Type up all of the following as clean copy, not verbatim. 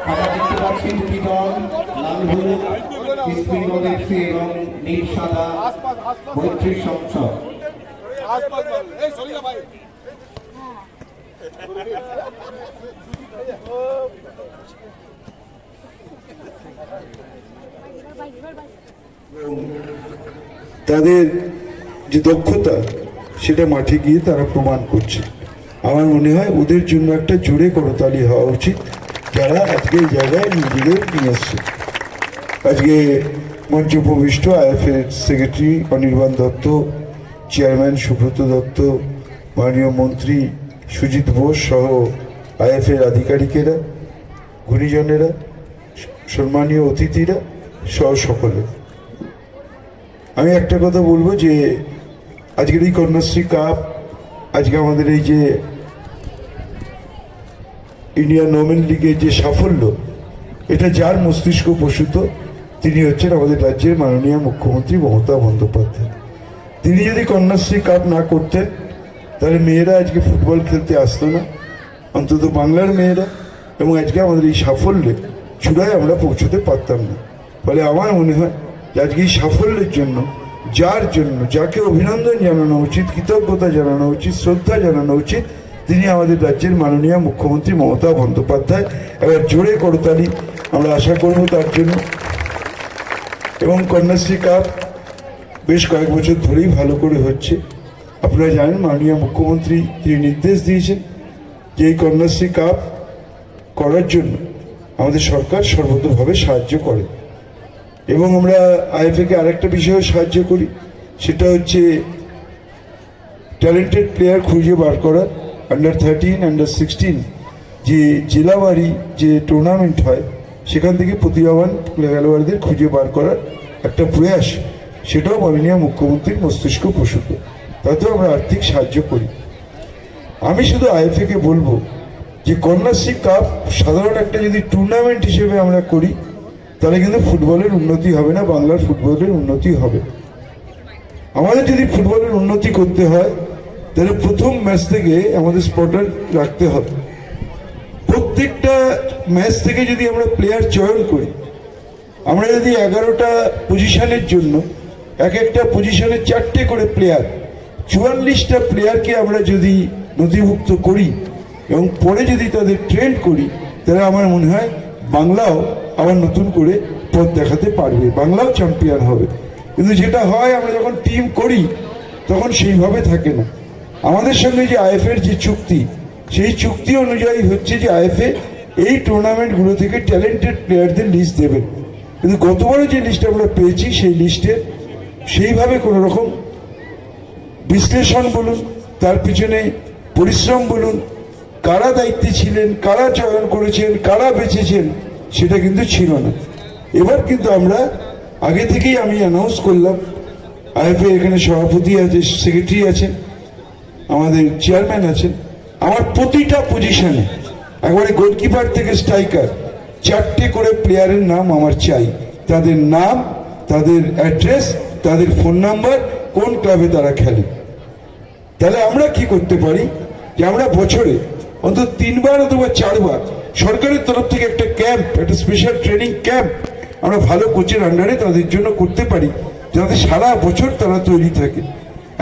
আমরা দেখতে পাচ্ছি দুটি দল লাল হলুদ ইস্টবেঙ্গল এফসি এবং নীল সাদা মৈত্রী সংসদ। তাদের যে দক্ষতা সেটা মাঠে গিয়ে তারা প্রমাণ করছে। আমার মনে হয় ওদের জন্য একটা জোরে করতালি হওয়া উচিত, যারা আজকে এই জায়গায় নিজেদের নিয়ে এসছে। আজকে মঞ্চ উপবিষ্ট আইএফএর সেক্রেটারি অনির্বাণ দত্ত, চেয়ারম্যান সুব্রত দত্ত, মাননীয় মন্ত্রী সুজিত বোস সহ আইএফএর আধিকারিকেরা, গুণীজনেরা, সম্মানীয় অতিথিরা সহ সকলে, আমি একটা কথা বলবো যে আজকের এই কন্যাশ্রী কাপ, আজকে আমাদের এই যে ইন্ডিয়ান ওমেন লিগের যে সাফল্য, এটা যার মস্তিষ্ক প্রসূত তিনি হচ্ছেন আমাদের রাজ্যের মাননীয় মুখ্যমন্ত্রী মমতা বন্দ্যোপাধ্যায়। তিনি যদি কন্যাশ্রী কাপ না করতেন তাহলে মেয়েরা আজকে ফুটবল খেলতে আসতো না, অন্তত বাংলার মেয়েরা, এবং আজকে আমাদের এই সাফল্যে চূড়ায় আমরা পৌঁছতে পারতাম না। ফলে আমার মনে হয় যে আজকে এই সাফল্যের জন্য যাকে অভিনন্দন জানানো উচিত, কৃতজ্ঞতা জানানো উচিত, শ্রদ্ধা জানানো উচিত, তিনি আমাদের রাজ্যের মাননীয় মুখ্যমন্ত্রী মমতা বন্দ্যোপাধ্যায়। এবার জোরে করতালি আমরা আশা করব তার জন্য। এবং কন্যাশ্রী কাপ বেশ কয়েক বছর ধরেই ভালো করে হচ্ছে। আপনারা জানেন মাননীয় মুখ্যমন্ত্রী তিনি নির্দেশ দিয়েছেন যে এই কন্যাশ্রী কাপ করার জন্য আমাদের সরকার সর্বতোভাবে সাহায্য করে, এবং আমরা আইএফএকে আরেকটা বিষয়ে সাহায্য করি, সেটা হচ্ছে ট্যালেন্টেড প্লেয়ার খুঁজে বার করা। আন্ডার 13, আন্ডার 16 যে জেলাবাড়ি যে টুর্নামেন্ট হয় সেখান থেকে প্রতিভাবান খেলোয়াড়দের খুঁজে বার করার একটা প্রয়াস, সেটাও মাননীয় মুখ্যমন্ত্রীর মস্তিষ্ক প্রসূত, তাতেও আমরা আর্থিক সাহায্য করি। আমি শুধু আইএফএকে বলবো যে কন্যাশ্রী কাপ সাধারণ একটা যদি টুর্নামেন্ট হিসেবে আমরা করি তাহলে কিন্তু ফুটবলের উন্নতি হবে না, বাংলার ফুটবলের উন্নতি হবে। আমাদের যদি ফুটবলের উন্নতি করতে হয় তাহলে প্রথম ম্যাচ থেকে আমাদের স্পটার রাখতে হবে। প্রত্যেকটা ম্যাচ থেকে যদি আমরা প্লেয়ার চয়ন করি, আমরা যদি 11টা পজিশনের জন্য এক একটা পজিশনে 4টে করে প্লেয়ার, 44টা প্লেয়ারকে আমরা যদি নথিভুক্ত করি এবং পরে যদি তাদের ট্রেন্ড করি, তাহলে আমার মনে হয় বাংলাও আবার নতুন করে পথ দেখাতে পারবে, বাংলাও চ্যাম্পিয়ন হবে। কিন্তু যেটা হয়, আমরা যখন টিম করি তখন সেইভাবে থাকে না। আমাদের সঙ্গে যে আইএফএর যে চুক্তি, সেই চুক্তি অনুযায়ী হচ্ছে যে আইএফএ এই টুর্নামেন্টগুলো থেকে ট্যালেন্টেড প্লেয়ারদের লিস্ট দেবেন, কিন্তু গতবারে যে লিস্ট আমরা পেয়েছি সেই লিস্টে সেইভাবে কোনো রকম বিশ্লেষণ বলুন, তার পিছনে পরিশ্রম বলুন, কারা দায়িত্বে ছিলেন, কারা চয়ন করেছেন, কারা বেছেছেন, সেটা কিন্তু ছিল না। এবার কিন্তু আমরা আগে থেকেই আমি অ্যানাউন্স করলাম, আইএফএ এখানে সভাপতি আছে, সেক্রেটারি আছেন, আমাদের চেয়ারম্যান আছেন, আমার প্রতিটা পজিশনে একবারে গোলকিপার থেকে স্ট্রাইকার 4টে করে প্লেয়ারের নাম আমার চাই, তাদের নাম, তাদের অ্যাড্রেস, তাদের ফোন নাম্বার, কোন ক্লাবে তারা খেলে। তাহলে আমরা কি করতে পারি যে আমরা বছরে অন্তত 3বার অথবা 4বার সরকারের তরফ থেকে একটা ক্যাম্প, একটা স্পেশাল ট্রেনিং ক্যাম্প আমরা ভালো কোচের আন্ডারে তাদের জন্য করতে পারি, যাতে সারা বছর তারা তৈরি থাকে।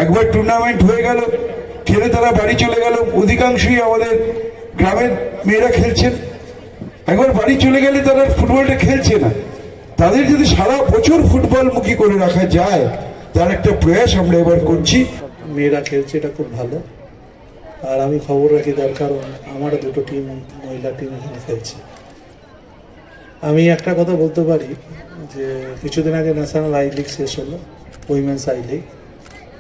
একবার টুর্নামেন্ট হয়ে গেল, খেলে তারা বাড়ি চলে গেল, অধিকাংশই আমাদের গ্রামের মেয়েরা খেলছেন, একবার বাড়ি চলে গেলে তারা ফুটবলটা খেলছে না। তাদের যদি সারা বছর ফুটবলমুখী করে রাখা যায়, তার একটা প্রয়াস আমরা এবার করছি। মেয়েরা খেলছে, এটা খুব ভালো। আর আমি খবর রাখি, তার কারণ আমার 2টো টিম, মহিলা টিম এখানে খেলছে। আমি একটা কথা বলতে পারি যে কিছুদিন আগে ন্যাশনাল আই লিগ শেষ হলো, women's I league,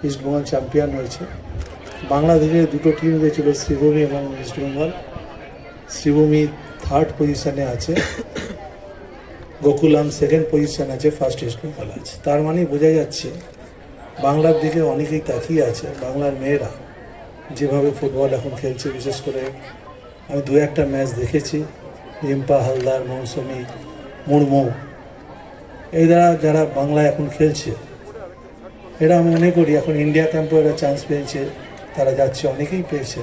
East Bengal champion হয়েছে। বাংলাদেশে 2টো টিম গেছিলো, শ্রীভূমি এবং ইস্টবেঙ্গল। শ্রীভূমি 3rd পজিশনে আছে, গোকুলাম 2nd পজিশনে আছে, ফার্স্ট ইস্টবেঙ্গল আছে। তার মানে বোঝা যাচ্ছে বাংলার দিকে অনেকেই তাকিয়ে আছে। বাংলার মেয়েরা যেভাবে ফুটবল এখন খেলছে, বিশেষ করে আমি 2-1টা ম্যাচ দেখেছি, রিম্পা হালদার, মৌসুমী মুর্মু, এরা যারা বাংলায় এখন খেলছে, এরা আমি মনে করি এখন ইন্ডিয়া ক্যাম্পে এরা চান্স পেয়েছে, তারা যাচ্ছে, অনেকেই পেয়েছে।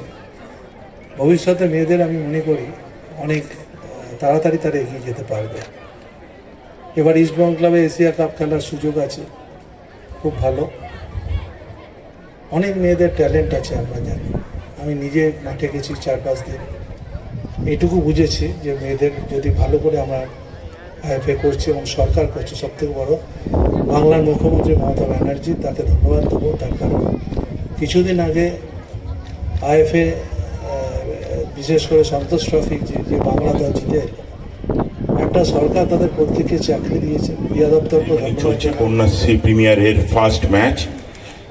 ভবিষ্যতে মেয়েদের আমি মনে করি অনেক তাড়াতাড়ি তারা এগিয়ে যেতে পারবে। এবার ইস্টবেঙ্গল ক্লাবে এশিয়া কাপ খেলার সুযোগ আছে, খুব ভালো। অনেক মেয়েদের ট্যালেন্ট আছে আমরা জানি, আমি নিজে মাঠে গেছি 4-5 দিন, এইটুকু বুঝেছি যে মেয়েদের যদি ভালো করে আমরা আইএফএ করছে এবং সরকার করছে, সবথেকে বড় বাংলার মুখ্যমন্ত্রী মমতা ব্যানার্জি, তাকে ধন্যবাদ দেবো। তার কারণ কিছুদিন আগে আইএফএ বিশেষ করে সন্তোষ ট্রফি যে বাংলা দল জিতে এলো, একটা সরকার তাদের প্রত্যেককে চাকরি দিয়েছে। ক্রীড়া দপ্তরকে ধন্যবাদ জানাই। কন্যাশ্রী প্রিমিয়ারের ফার্স্ট ম্যাচ,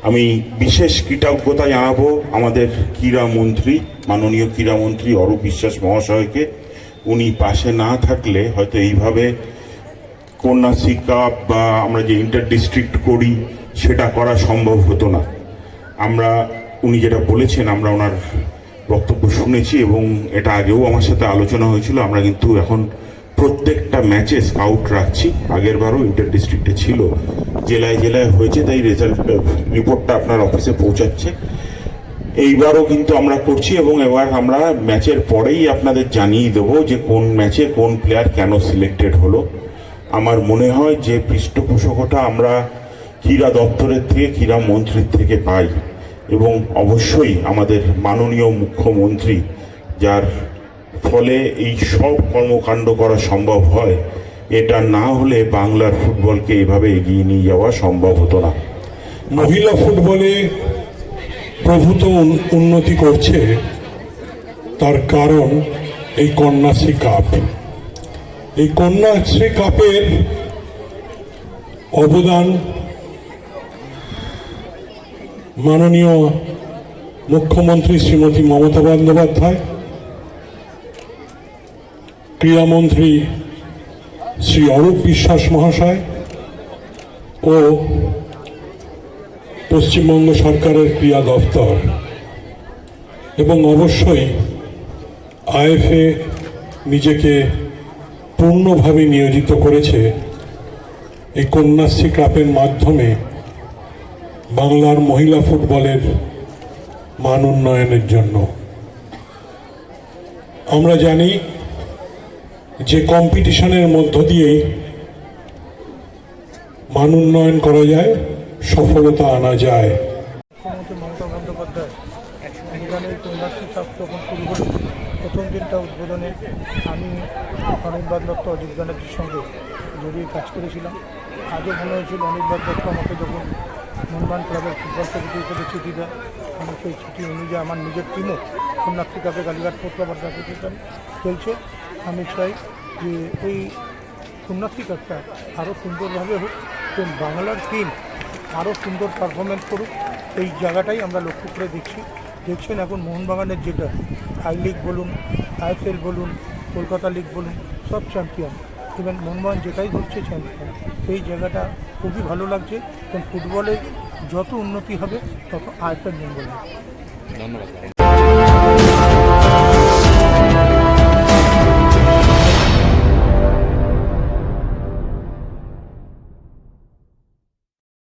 আমি বিশেষ কৃতজ্ঞতা জানাবো আমাদের ক্রীড়ামন্ত্রী, মাননীয় ক্রীড়ামন্ত্রী অরূপ বিশ্বাস মহাশয়কে। উনি পাশে না থাকলে হয়তো এইভাবে কন্যাশ্রী কাপ বা আমরা যে ইন্টার ডিস্ট্রিক্ট করি সেটা করা সম্ভব হতো না। উনি যেটা বলেছেন আমরা ওনার বক্তব্য শুনেছি এবং এটা আগেও আমার সাথে আলোচনা হয়েছিল। আমরা কিন্তু এখন প্রত্যেকটা ম্যাচে স্কাউট রাখছি, আগের বারও ইন্টার ডিস্ট্রিক্টে ছিল, জেলায় জেলায় হয়েছে, তাই রেজাল্ট রিপোর্টটা আপনার অফিসে পৌঁছাচ্ছে। এইবারও কিন্তু আমরা করছি এবং এবার আমরা ম্যাচের পরেই আপনাদের জানিয়ে দেবো যে কোন ম্যাচে কোন প্লেয়ার কেন সিলেক্টেড হলো। আমার মনে হয় যে পৃষ্ঠপোষকতা আমরা ক্রীড়া দপ্তরের থেকে, ক্রীড়া মন্ত্রীর থেকে পাই এবং অবশ্যই আমাদের মাননীয় মুখ্যমন্ত্রী, যার ফলে এই সব কর্মকাণ্ড করা সম্ভব হয়। এটা না হলে বাংলার ফুটবলকে এভাবে এগিয়ে নিয়ে যাওয়া সম্ভব হতো না। মহিলা ফুটবলে প্রভূত উন্নতি করছে, তার কারণ এই কন্যাশ্রী কাপ। এই কন্যাশ্রী কাপের অবদান মাননীয় মুখ্যমন্ত্রী শ্রীমতী মমতা বন্দ্যোপাধ্যায়, ক্রীড়ামন্ত্রী শ্রী অরূপ বিশ্বাস মহাশয় ও পশ্চিমবঙ্গ সরকারের ক্রীড়া দপ্তর এবং অবশ্যই আইএফএ নিজেকে পূর্ণভাবে নিয়োজিত করেছে এই কন্যাশ্রী কাপের মাধ্যমে বাংলার মহিলা ফুটবলের মান উন্নয়নের জন্য। আমরা জানি যে কম্পিটিশনের মধ্য দিয়েই মান উন্নয়ন করা যায়, সফলতা আনা যায়। মুখ্যমন্ত্রী মমতা বন্দ্যোপাধ্যায় অনুদানের কন্যাশ্রী কাপ যখন শুরু হলো, প্রথম দিনটা উদ্বোধনে আমি অনির্বাণ দত্ত, অজিত ব্যানার্জির সঙ্গে জড়িয়ে কাজ করেছিলাম। আজও মনে হয়েছিল অনির্বাণ দত্ত আমাকে যখন মোহনবাগান ক্লাবের ফুটবল কমিটির উপরে চিঠি দেয়, আমি সেই চিঠি অনুযায়ী আমার নিজের টিমও কন্যাশ্রী কাপে কালীঘাট পৌরসভার ডাকিয়েছিলাম চলছে। আমি চাই যে এই কন্যাশ্রী কাপটা আরও সুন্দরভাবে হোক এবং বাংলার টিম আরও সুন্দর পারফরমেন্স করুক, এই জায়গাটাই আমরা লক্ষ্য করে দেখছেন এখন মোহনবাগানের যেটা আই লিগ বলুন, আইএসএল বলুন, কলকাতা লিগ বলুন, সব চ্যাম্পিয়ন। ইভেন মোহনবাগান যেটাই হচ্ছে চ্যাম্পিয়ন, সেই জায়গাটা খুবই ভালো লাগছে এবং ফুটবলের যত উন্নতি হবে তত আইএসএল মঙ্গল হবে। ধন্যবাদ।